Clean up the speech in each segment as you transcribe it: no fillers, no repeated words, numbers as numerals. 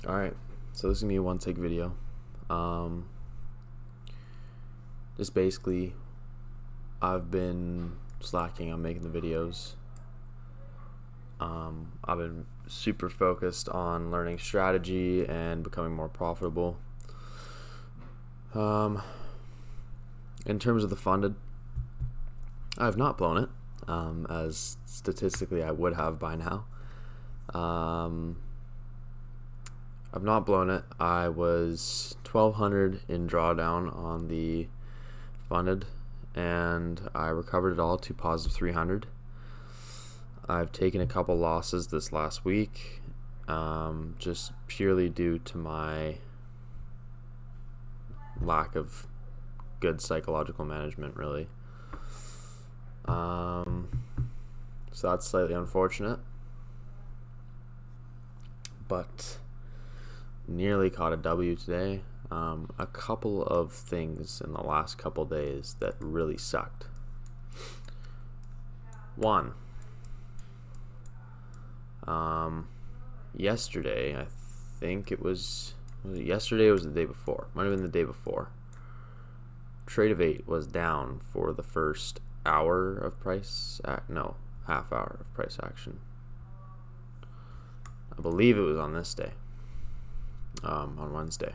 Alright, so this is going to be a one take video. Just basically, I've been slacking on making the videos. I've been super focused on learning strategy and becoming more profitable. In terms of the funded, I have not blown it, as statistically I would have by now. I've not blown it. I was 1,200 in drawdown on the funded, and I recovered it all to positive 300. I've taken a couple losses this last week, just purely due to my lack of good psychological management, really. So that's slightly unfortunate, but nearly caught a W today. A couple of things in the last couple days that really sucked. One, yesterday, I think was it yesterday or was it the day before? Might have been the day before. Trade of 8 was down for the first hour of half hour of price action. I believe it was on this day, on Wednesday.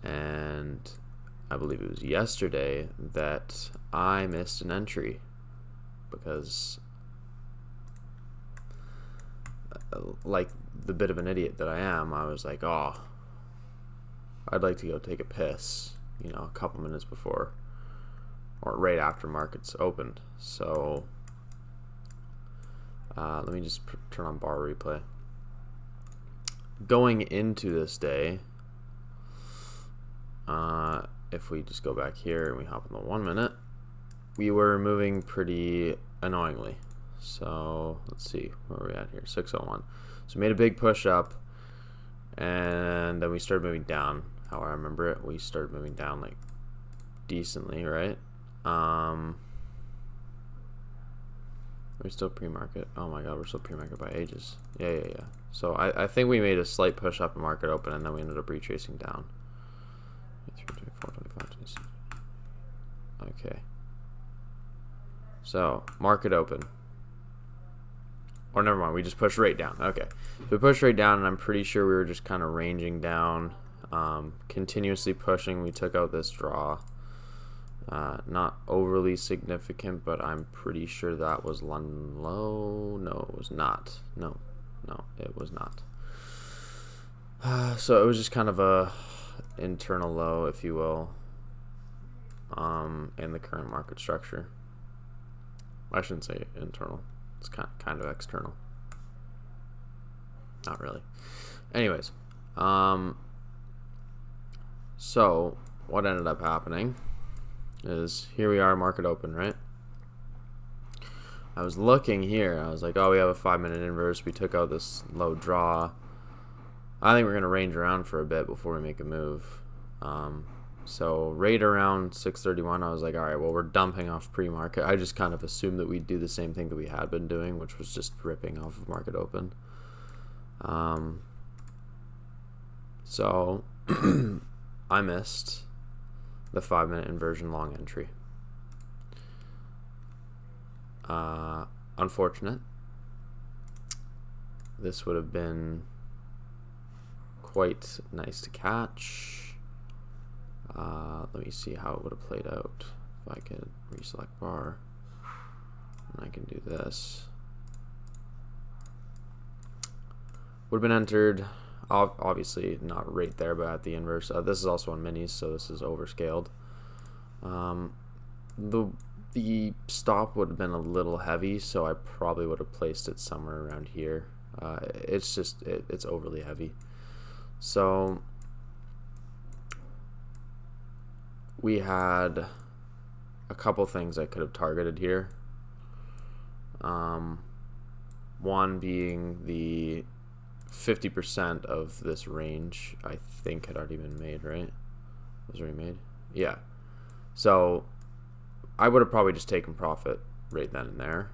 And I believe it was yesterday that I missed an entry because, like the bit of an idiot that I am, I was like, oh, I'd like to go take a piss, a couple minutes before or right after markets opened. So let me just turn on bar replay. Going into this day, if we just go back here and we hop in the 1 minute, we were moving pretty annoyingly. So let's see, where are we at here? 601. So we made a big push up, and then we started moving down. How I remember it, we started moving down like decently, right? We're still pre-market. Oh my god, we're still pre-market by ages. Yeah. So I think we made a slight push up in market open, and then we ended up retracing down. 24, 25, 26. Okay. So market open. Or never mind, we just pushed right down. Okay. So we pushed right down, and I'm pretty sure we were just kind of ranging down, continuously pushing. We took out this draw. Not overly significant, but I'm pretty sure that was London low. No, it was not. No, it was not. So it was just kind of a internal low, if you will, in the current market structure. I shouldn't say internal. It's kind of external. Not really. Anyways, so what ended up happening is here we are, market open, right? I was looking here. I was like, oh, we have a 5-minute inverse. We took out this low draw. I think we're going to range around for a bit before we make a move. So right around 631, I was like, all right, well, we're dumping off pre-market. I just kind of assumed that we'd do the same thing that we had been doing, which was just ripping off of market open. So I missed the 5-minute inversion long entry. Unfortunate. This would have been quite nice to catch. Let me see how it would have played out. If I could reselect bar, and I can do this. Would have been entered, obviously not right there, but at the inverse. This is also on minis, so this is overscaled. The stop would have been a little heavy, so I probably would have placed it somewhere around here. It's overly heavy. So we had a couple things I could have targeted here. One being the 50% of this range, I think, had already been made, right? Was already made? Yeah. So I would have probably just taken profit right then and there.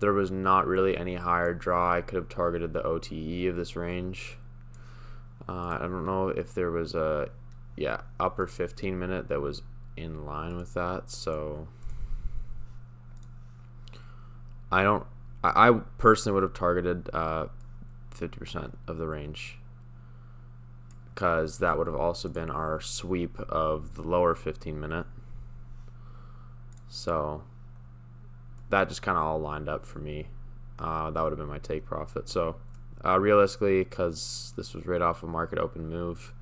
there was not really any higher draw. I could have targeted the OTE of this range. I don't know if there was a upper 15 minute that was in line with that, so I personally would have targeted 50% of the range, because that would have also been our sweep of the lower 15 minute. So that just kind of all lined up for me. That would have been my take profit. So realistically, because this was right off a market open move,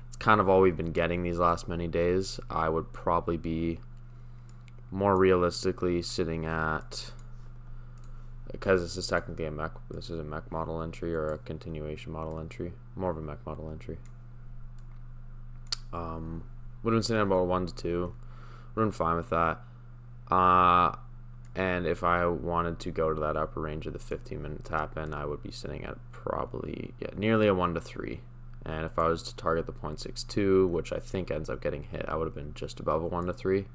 it's kind of all we've been getting these last many days. I would probably be more realistically sitting at, because this is technically a MEC model entry or a continuation model entry, more of a MEC model entry. Would have been sitting at about 1 to 2. Would have been fine with that. And if I wanted to go to that upper range of the 15-minute tap in, I would be sitting at probably nearly a 1 to 3. And if I was to target the 0.62, which I think ends up getting hit, I would have been just above a 1 to 3.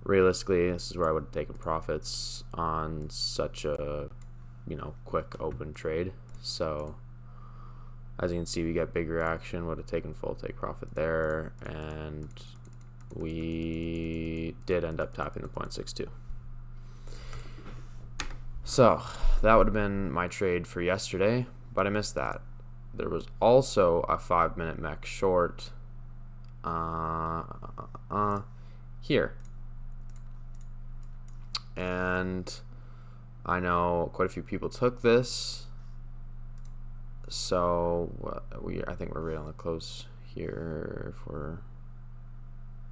Realistically, this is where I would have taken profits on such a quick open trade. So as you can see, we get big reaction, would have taken full take profit there, and we did end up tapping the 0.62. So that would have been my trade for yesterday, but I missed that. There was also a 5-minute MEC short here. And I know quite a few people took this. So I think we're right on the close here for,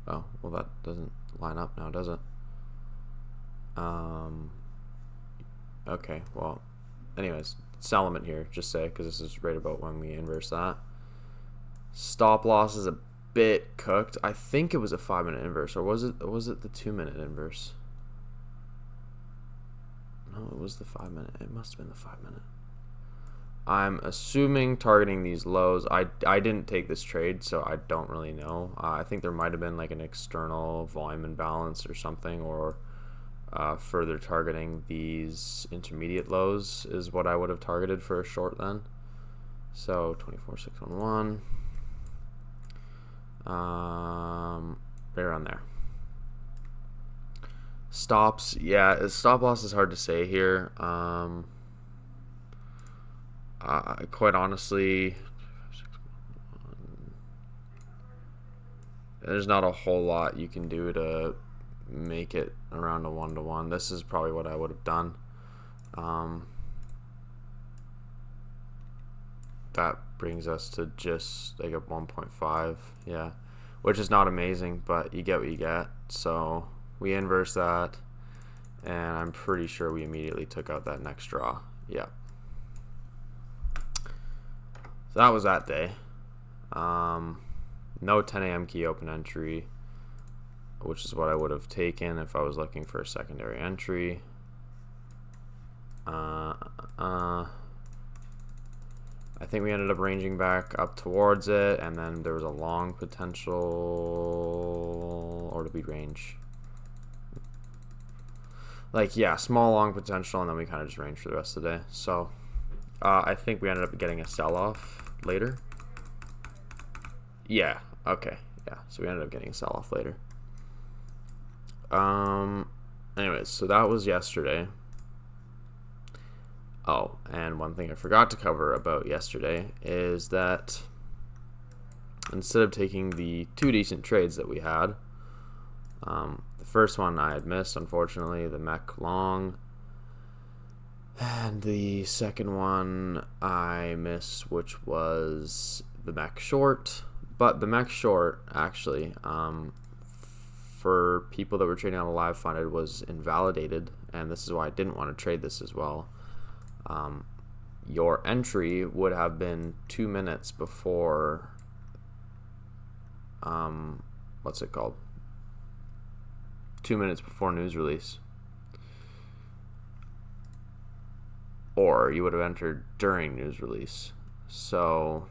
oh, well, that doesn't line up now, does it? Okay, well, anyways, sell them here, just say, because this is right about when we inverse that. Stop loss is a bit cooked. I think it was a 5-minute inverse, or was it the 2-minute inverse? No, it was the 5-minute. It must have been the 5-minute. I'm assuming targeting these lows. I didn't take this trade, so I don't really know. I think there might have been like an external volume imbalance or something, or further targeting these intermediate lows is what I would have targeted for a short then. So 24,611, right around there. Stops, yeah, stop loss is hard to say here. Quite honestly, there's not a whole lot you can do to make it around a 1-to-1. This is probably what I would have done. That brings us to just like a 1.5, yeah, which is not amazing, but you get what you get. So we inverse that, and I'm pretty sure we immediately took out that next draw. Yeah. So that was that day. No 10 a.m. key open entry, which is what I would have taken if I was looking for a secondary entry. I think we ended up ranging back up towards it, and then there was a long potential, or did we range? Like, yeah, small long potential, and then we kind of just ranged for the rest of the day. So I think we ended up getting a sell-off later. Yeah, okay, yeah, so we ended up getting a sell-off later. Anyways, so that was yesterday. Oh, and one thing I forgot to cover about yesterday is that instead of taking the 2 decent trades that we had, the first one I had missed, unfortunately, the MEC long, and the second one I missed, which was the MEC short. But the MEC short, actually, for people that were trading on a live fund, it was invalidated, and this is why I didn't want to trade this as well. Your entry would have been 2 minutes before, what's it called? 2 minutes before news release. Or you would have entered during news release. So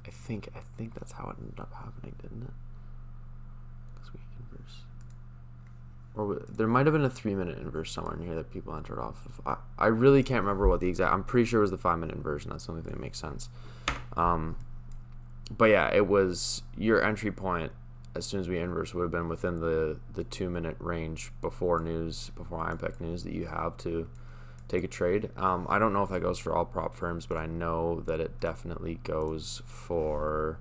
I think that's how it ended up happening, didn't it? Because we inverse. or there might have been a 3-minute inverse somewhere in here that people entered off of. I really can't remember what the exact. I'm pretty sure it was the 5-minute inversion. That's the only thing that makes sense. But yeah, it was your entry point as soon as we inverse would have been within the 2-minute range before IMPEC news that you have to take a trade. I don't know if that goes for all prop firms, but I know that it definitely goes for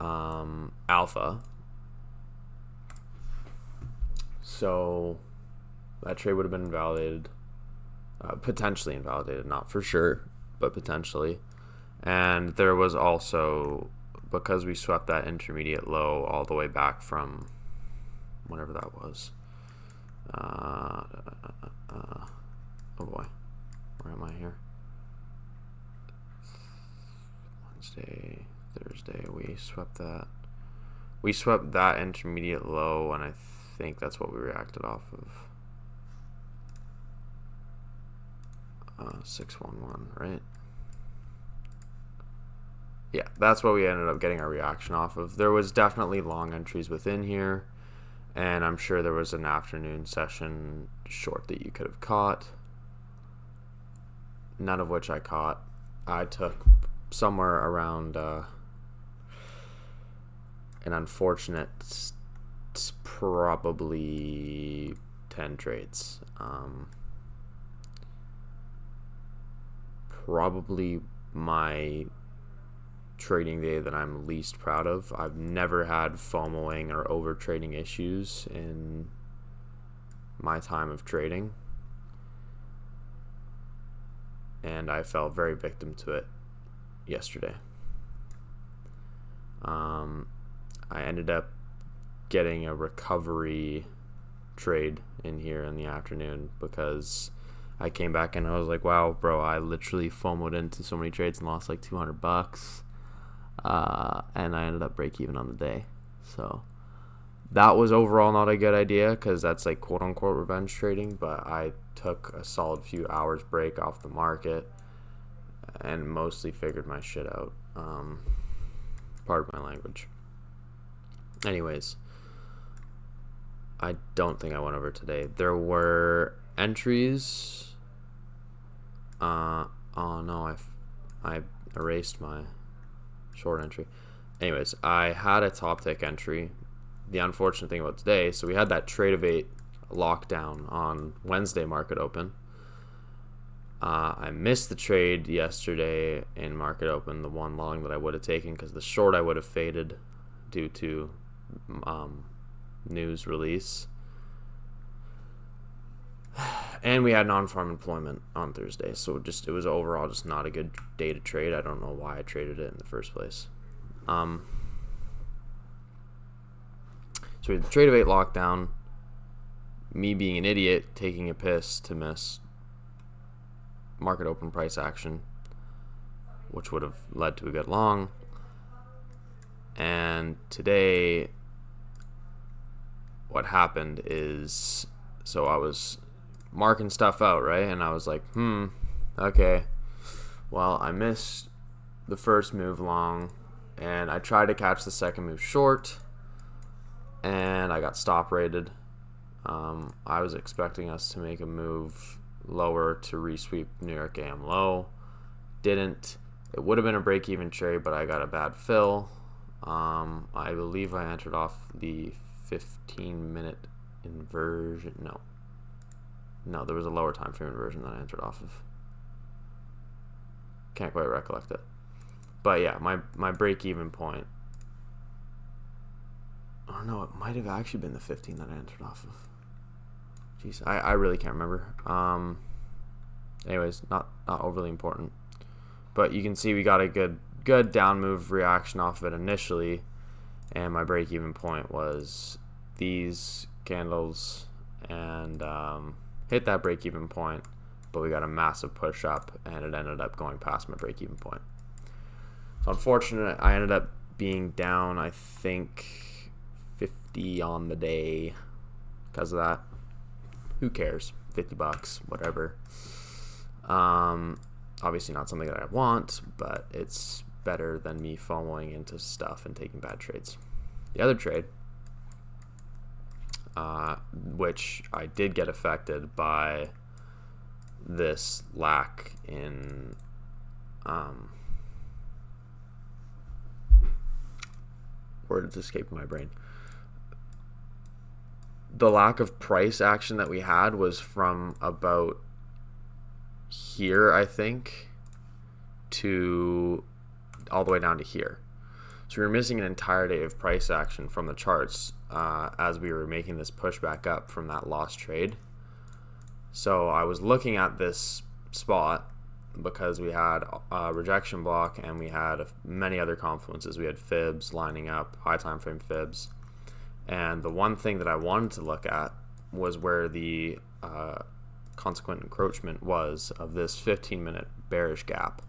Alpha. So that trade would have been invalidated, potentially invalidated, not for sure, but potentially. And there was also, because we swept that intermediate low all the way back from whenever that was. Oh boy, where am I here? Wednesday, Thursday, we swept that. We swept that intermediate low, and I think that's what we reacted off of. 611, right? Yeah, that's what we ended up getting our reaction off of. There was definitely long entries within here, and I'm sure there was an afternoon session short that you could have caught. None of which I caught. I took somewhere around an unfortunate probably 10 trades. Probably my trading day that I'm least proud of. I've never had FOMOing or over trading issues in my time of trading, and I fell very victim to it yesterday. I ended up getting a recovery trade in here in the afternoon because I came back and I was like, wow, bro, I literally FOMO'd into so many trades and lost like $200. And I ended up break even on the day. So that was overall not a good idea because that's like quote unquote revenge trading, but I took a solid few hours break off the market and mostly figured my shit out. Pardon my language. Anyways, I don't think I went over today. There were entries. Oh no, I erased my short entry. Anyways, I had a top tick entry. The unfortunate thing about today, so we had that trade of 8 lockdown on Wednesday market open. I missed the trade yesterday in market open, the one long that I would have taken because the short I would have faded due to news release. And we had non-farm employment on Thursday, so it was overall just not a good day to trade. I don't know why I traded it in the first place. So we had the trade of 8 lockdown, me being an idiot, taking a piss to miss market open price action, which would have led to a good long. And today, what happened is, so I was marking stuff out, right? And I was like, okay, well, I missed the first move long, and I tried to catch the second move short, and I got stop rated. I was expecting us to make a move lower to resweep New York AM low. Didn't. It would have been a break-even trade, but I got a bad fill. I believe I entered off the 15-minute inversion. No, there was a lower time frame inversion that I entered off of. Can't quite recollect it. But yeah, my break-even point. Oh no, it might have actually been the 15 that I entered off of. Jeez, I really can't remember. Anyways, not overly important. But you can see we got a good down move reaction off of it initially, and my break-even point was these candles, and hit that break-even point, but we got a massive push up, and it ended up going past my break-even point. So unfortunately, I ended up being down, I think, 50 on the day because of that. Who cares? $50, whatever. Obviously not something that I want, but it's better than me FOMOing into stuff and taking bad trades. The other trade, which I did get affected by this lack in words escaped my brain. The lack of price action that we had was from about here, I think, to all the way down to here. So we were missing an entire day of price action from the charts as we were making this push back up from that lost trade. So I was looking at this spot because we had a rejection block and we had many other confluences. We had fibs lining up, high time frame fibs. And the one thing that I wanted to look at was where the consequent encroachment was of this 15-minute bearish gap,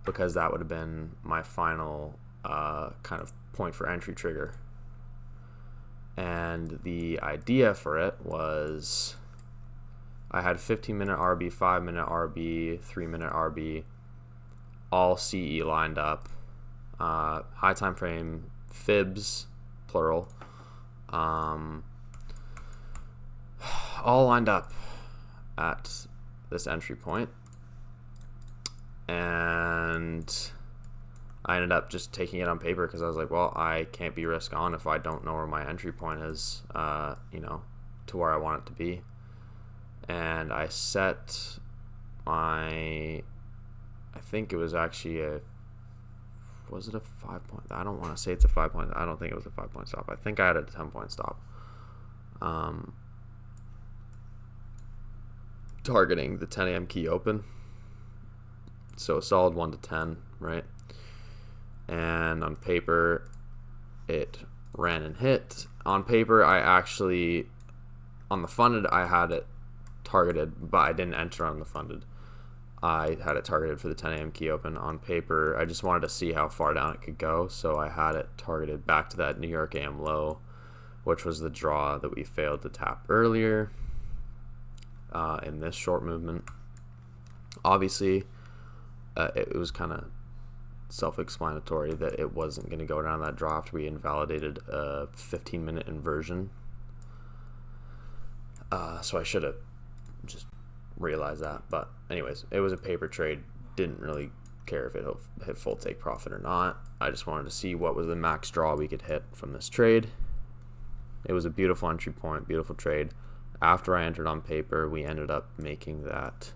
because that would have been my final kind of point for entry trigger. And the idea for it was I had 15-minute RB, 5-minute RB, 3-minute RB, all CE lined up, high time frame fibs, plural, all lined up at this entry point. And I ended up just taking it on paper because I was like, well, I can't be risk on if I don't know where my entry point is, to where I want it to be. And I set my, I think it was actually was it a 5-point? I don't want to say it's a 5-point. I don't think it was a 5-point stop. I think I had a 10-point stop. Targeting the 10 a.m. key open. So a solid 1 to 10, right? And on paper, it ran and hit. On paper, I actually, on the funded, I had it targeted, but I didn't enter on the funded. I had it targeted for the 10 a.m. key open. On paper, I just wanted to see how far down it could go, so I had it targeted back to that New York AM low, which was the draw that we failed to tap earlier in this short movement. Obviously, it was kind of self-explanatory that it wasn't going to go down that draw after we invalidated a 15-minute inversion. So I should have just realized that. But anyways, it was a paper trade. Didn't really care if it hit full take profit or not. I just wanted to see what was the max draw we could hit from this trade. It was a beautiful entry point, beautiful trade. After I entered on paper, we ended up making that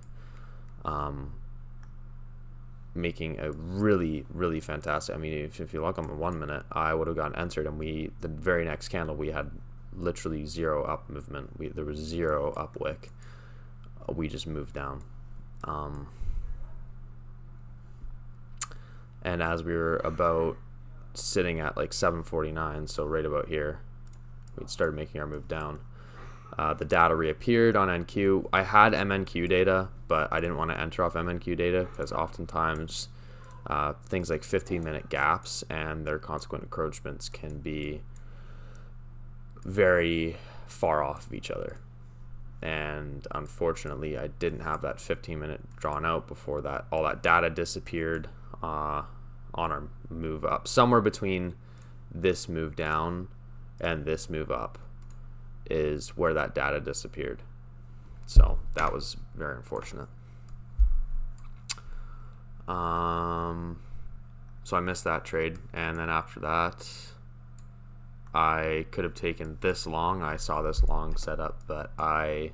making a really, really fantastic. I mean, if you look on the 1 minute, I would have gotten entered, and the very next candle we had literally zero up movement. There was zero up wick. We just moved down. And as we were about sitting at like 749, so right about here, we started making our move down. The data reappeared on NQ. I had MNQ data, but I didn't want to enter off MNQ data because oftentimes things like 15-minute gaps and their consequent encroachments can be very far off of each other. And unfortunately, I didn't have that 15-minute drawn out before that. All that data disappeared on our move up. Somewhere between this move down and this move up is where that data disappeared. So that was very unfortunate. So I missed that trade, and then after that I could have taken this long. I saw this long set up, but I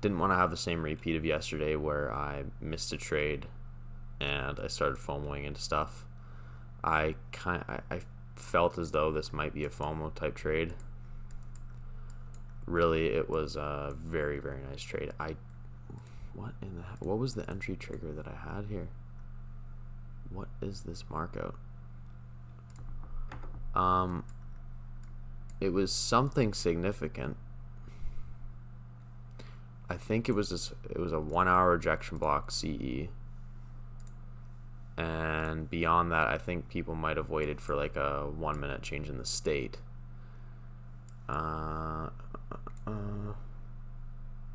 didn't want to have the same repeat of yesterday where I missed a trade and I started FOMOing into stuff. I felt as though this might be a FOMO type trade. Really, it was a very, very nice trade. What was the entry trigger that I had here? What is this markout? It was something significant. I think it was a 1 hour rejection block CE. And beyond that, I think people might have waited for like a 1 minute change in the state. Wait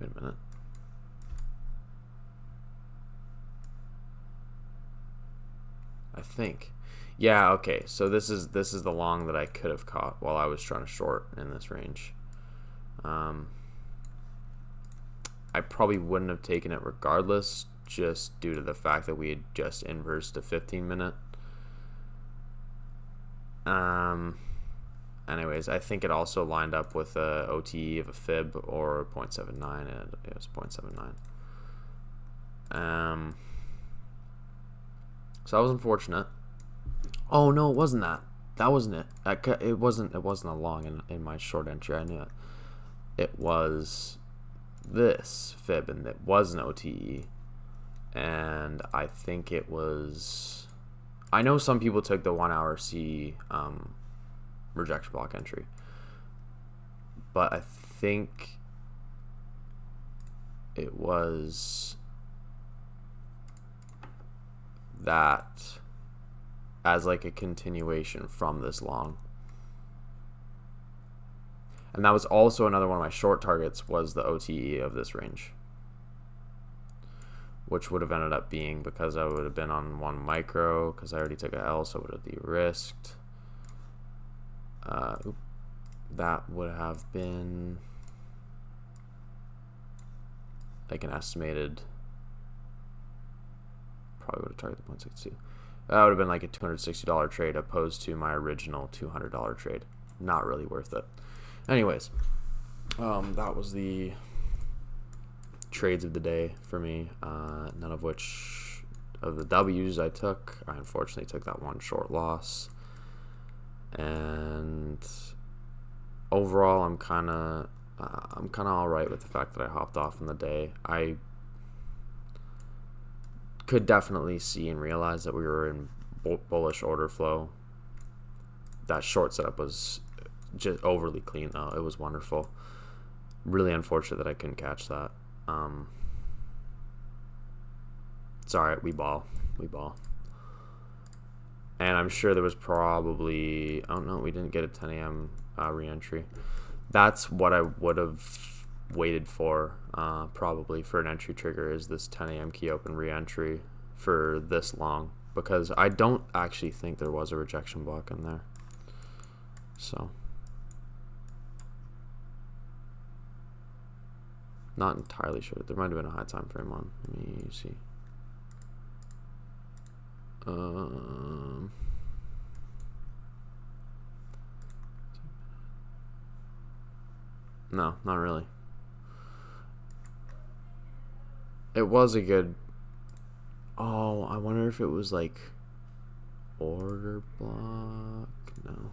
a minute. I think. Yeah, okay. So this is the long that I could have caught while I was trying to short in this range. I probably wouldn't have taken it regardless, just due to the fact that we had just inversed a 15-minute. Anyways, I think it also lined up with a OTE of a fib or 0.79, and it was 0.79. So that was unfortunate. Oh no, it wasn't that. That wasn't it. It wasn't a long in my short entry. I knew it. It was this fib, and it was an OTE, and I think it was. I know some people took the 1 hour C rejection block entry, but I think it was that as like a continuation from this long. And that was also another one of my short targets, was the OTE of this range, which would have ended up being, because I would have been on 1 micro, because I already took a L, so it would have de-risked. That would have been like an estimated, probably would have targeted 0.62. That would have been like a $260 trade opposed to my original $200 trade. Not really worth it. Anyways, that was the trades of the day for me. None of which of the W's I took. I unfortunately took that one short loss. And overall, I'm kind of all right with the fact that I hopped off in the day. I could definitely see and realize that we were in bullish order flow. That short setup was just overly clean, though. It was wonderful. Really unfortunate that I couldn't catch that. It's alright, we ball. And I'm sure there was probably, oh no, we didn't get a 10 a.m. re-entry. That's what I would have waited for, probably for an entry trigger, is this 10 a.m. key open re-entry for this long, because I don't actually think there was a rejection block in there. So not entirely sure. There might have been a high time frame on. Let me see. No, not really. It was a good. Oh, I wonder if it was like order block. No,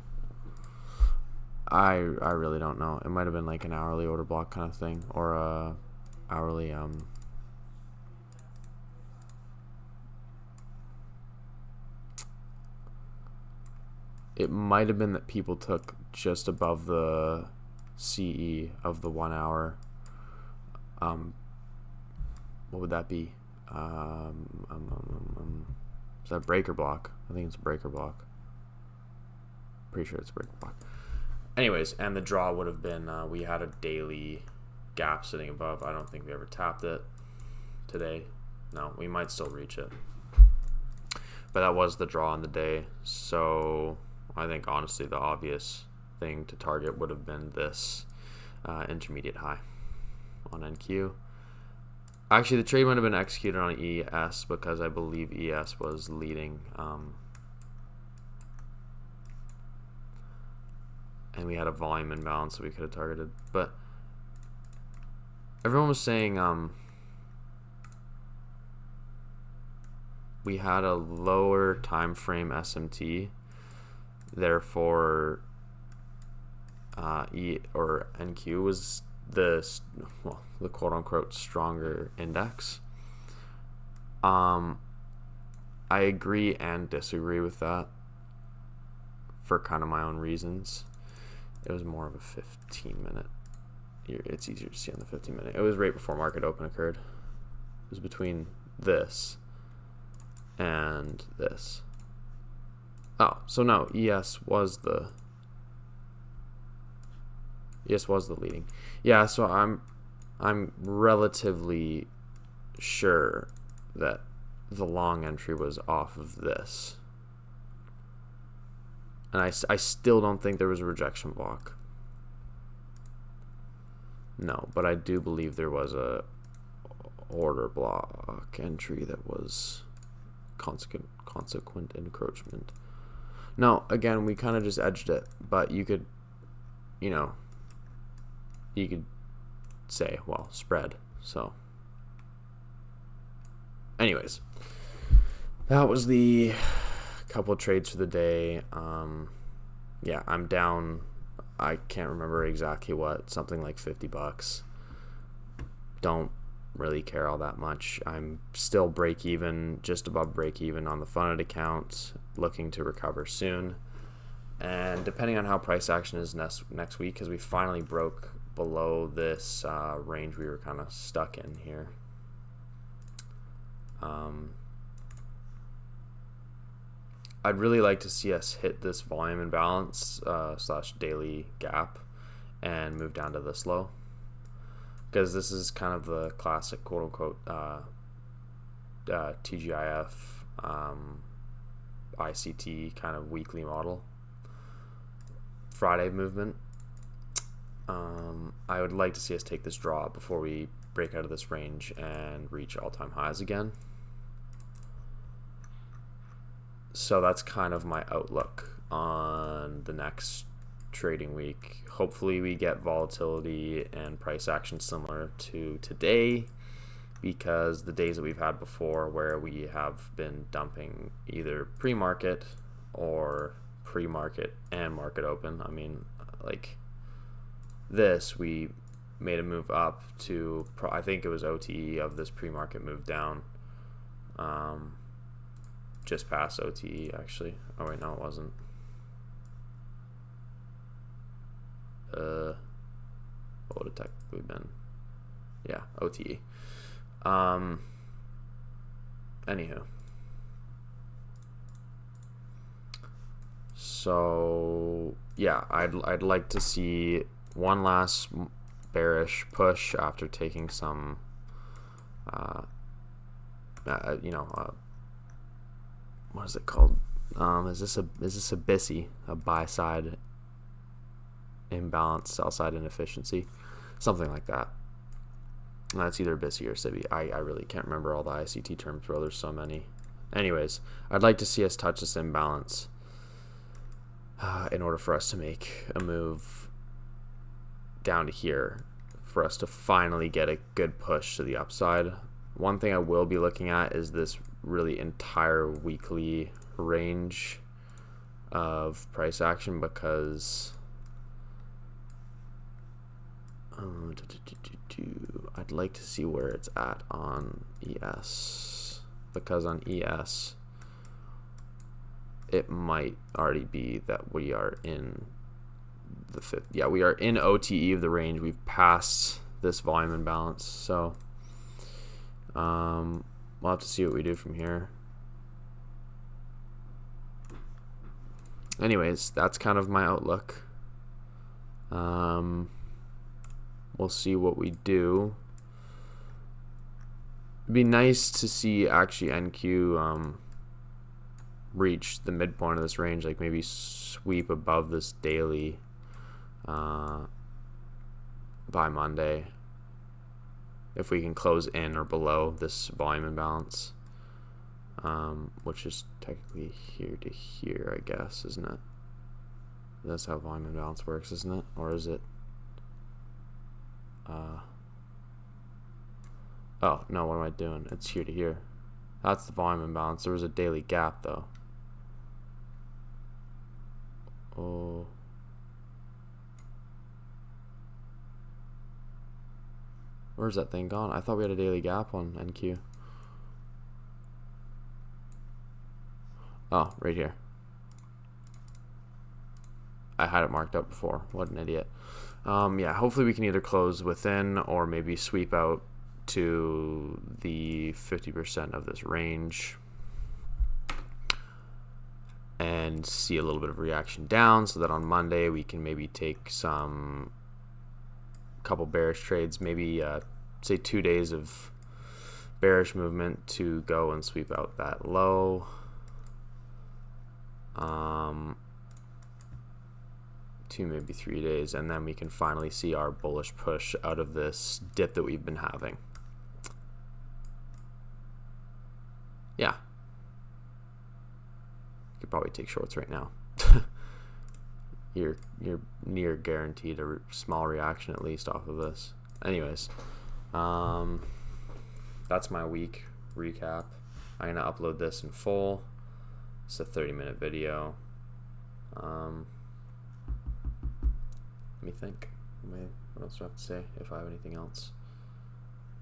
I really don't know. It might have been like an hourly order block kind of thing, or a hourly It might have been that people took just above the CE of the 1 hour. What would that be? Is that breaker block? I think it's a breaker block. Pretty sure it's a breaker block. Anyways, and the draw would have been, we had a daily gap sitting above. I don't think we ever tapped it today. No, we might still reach it. But that was the draw on the day. So I think honestly the obvious thing to target would have been this intermediate high on NQ. Actually, the trade might have been executed on ES, because I believe ES was leading. And we had a volume imbalance that we could have targeted. But everyone was saying we had a lower time frame SMT, therefore E or NQ was the quote unquote stronger index. I agree and disagree with that for kind of my own reasons. It was more of a 15-minute. It's easier to see on the 15-minute. It was right before market open occurred. It was between this and this. Oh, so no, ES was the leading. Yeah, so I'm relatively sure that the long entry was off of this. And I still don't think there was a rejection block. No, but I do believe there was a order block entry that was consequent encroachment. No, again, we kind of just edged it, but you could, you know, you could say, well, spread. So anyways, that was the couple of trades for the day. Yeah, I'm down, I can't remember exactly what, something like $50. Don't really care all that much. I'm still break even, just above break even on the funded account, looking to recover soon. And depending on how price action is next week, because we finally broke below this range we were kind of stuck in here. I'd really like to see us hit this volume imbalance slash daily gap and move down to this low, because this is kind of the classic quote-unquote TGIF ICT kind of weekly model Friday movement. I would like to see us take this draw before we break out of this range and reach all-time highs again. So that's kind of my outlook on the next trading week. Hopefully we get volatility and price action similar to today, because the days that we've had before where we have been dumping either pre-market or pre-market and market open, I mean, like this, we made a move up to, I think it was OTE of this pre-market move down, just past OTE actually. Oh wait, no, it wasn't. What would it technically been? Yeah, OTE. Anywho, so yeah, I'd like to see one last bearish push after taking some what is it called? Is this a BISI, a buy side imbalance, sell side inefficiency, something like that. And that's either BISI or SIBI. I really can't remember all the ICT terms, bro. There's so many. Anyways, I'd like to see us touch this imbalance in order for us to make a move down to here, for us to finally get a good push to the upside. One thing I will be looking at is this really entire weekly range of price action, because I'd like to see where it's at on ES, because on ES it might already be that we are in the fifth. Yeah, we are in OTE of the range. We've passed this volume imbalance, so we'll have to see what we do from here. Anyways, that's kind of my outlook. We'll see what we do. It'd be nice to see actually NQ reach the midpoint of this range, like maybe sweep above this daily by Monday, if we can close in or below this volume imbalance, which is technically here to here, I guess, isn't it? That's how volume imbalance works, isn't it? Or is it oh no, what am I doing? It's here to here. That's the volume imbalance. There was a daily gap though. Oh, where's that thing gone? I thought we had a daily gap on NQ. Oh, right here. I had it marked up before. What an idiot. Yeah, hopefully we can either close within or maybe sweep out to the 50% of this range and see a little bit of reaction down, so that on Monday we can maybe take some couple bearish trades, maybe say 2 days of bearish movement to go and sweep out that low. 2, maybe 3 days, and then we can finally see our bullish push out of this dip that we've been having. Yeah. You could probably take shorts right now. You're near guaranteed a small reaction at least off of this. Anyways, that's my week recap. I'm gonna upload this in full. It's a 30-minute video. Let me think. What else do I have to say? If I have anything else.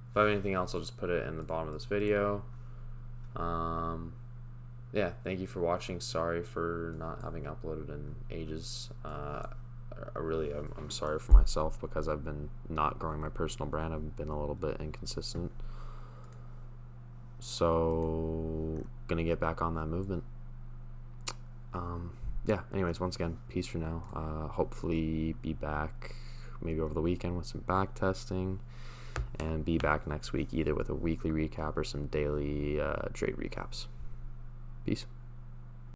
If I have anything else, I'll just put it in the bottom of this video. Yeah, thank you for watching. Sorry for not having uploaded in ages. I'm sorry for myself because I've been not growing my personal brand. I've been a little bit inconsistent. So, gonna get back on that movement. Yeah, anyways, once again, peace for now. Hopefully be back maybe over the weekend with some back testing, and be back next week either with a weekly recap or some daily trade recaps. Peace.